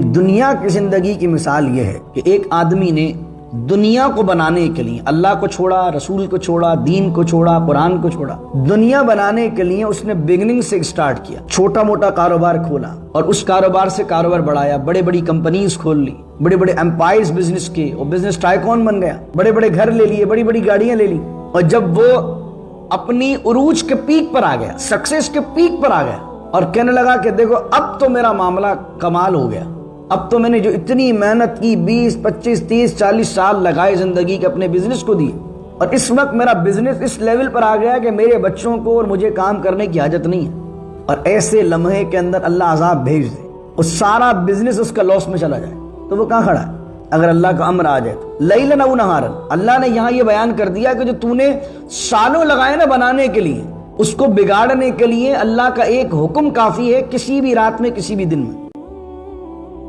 دنیا کی زندگی کی مثال یہ ہے کہ ایک آدمی نے دنیا کو بنانے کے لیے اللہ کو چھوڑا، رسول کو چھوڑا، دین کو چھوڑا، قرآن کو چھوڑا، دنیا بنانے کے لیے اس نے بگننگ سے سٹارٹ کیا، چھوٹا موٹا کاروبار کھولا اور اس کاروبار سے کاروبار بڑھایا، بڑے بڑی کمپنیز کھول لی، بڑے بڑے امپائرز بزنس کے، اور بزنس ٹائکون بن گیا، بڑے بڑے گھر لے لیے، بڑی بڑی گاڑیاں لے لی، اور جب وہ اپنی عروج کے پیک پر آ گیا، سکسیس کے پیک پر آ گیا اور کہنے لگا کہ دیکھو اب تو میرا معاملہ کمال ہو گیا، اب تو میں نے جو اتنی محنت کی 20 25 30 40 سال لگائے زندگی کے اپنے بزنس کو دیے، اور اس وقت میرا بزنس اس لیول پر آ گیا کہ میرے بچوں کو اور مجھے کام کرنے کی حاجت نہیں ہے، اور ایسے لمحے کے اندر اللہ عذاب بھیج دے اور سارا بزنس اس کا لاس میں چلا جائے، تو وہ کہاں کھڑا ہے؟ اگر اللہ کا امر آ جائے تو لیلن او نہارن، اللہ نے یہاں یہ بیان کر دیا کہ جو تو نے سالوں لگائے نا بنانے کے لیے، اس کو بگاڑنے کے لیے اللہ کا ایک حکم کافی ہے، کسی بھی رات میں کسی بھی دن میں۔